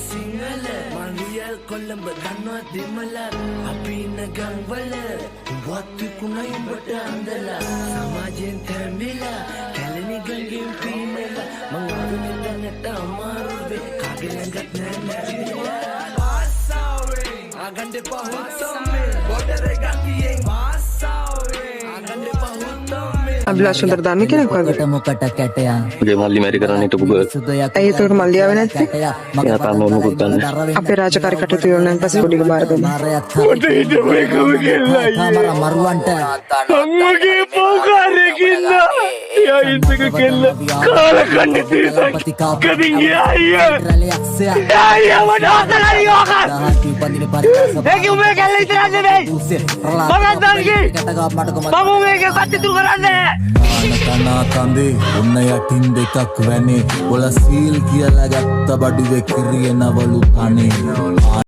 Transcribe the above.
සිංහල මලියල් කොල්ලඹ දන්නවා දෙමළ අපි ඉන්න ගම්වල වත්තුකුණයි උඹට අන්දලා සමාජයෙන් තැම්බිලා කැලණි ගඟෙන් පීනලා මං ආවේ දැනට අමාරුවේ කාගේ ළඟත් නෑ නැරිලා ආසාවේ ආගන්ඩේ පහුත්තම්මේ බෝඩර් එක ගතියෙන් ආසාවේ ආගන්ඩේ පහුත්තම්මේ අභිලාෂ් හොඳට දන්නේ කෙනෙක් වගේ. මොකට කැටයන් මගේ මල්ලි මැරි කරන්න හිටපු ගර්ල්. ඇයි ඒකට මල්ලි ආවේ නැත්තේ? එයා තාම මොකුත් දන්නේ නැහැ. අපේ රාජකාරී කටයුතු ඉවරනන් පස්සේ පොඩික බාර දෙන්න. මට හිටපු එකම කෙල්ලයි. මරුවන්ට අම්මගේ පොකාරේ කිල්ල. එයා ඉස්සක කෙල්ල කාලා කන්නේ තියලා. කදින් ගියා අයියා. අයියා මට අතලයි යෝකන්. මේක උඹේ කෙල්ල විතරක් නෙමෙයි. මමත් දන්නේ. මම මේක කටයුතු කරන්නේ. කනා කඳේ ඔන්න යටින් දෙකක් වැනේ ඔල සීල් කියලා ගත්ත බඩුවේ කිරියනවලු කනේ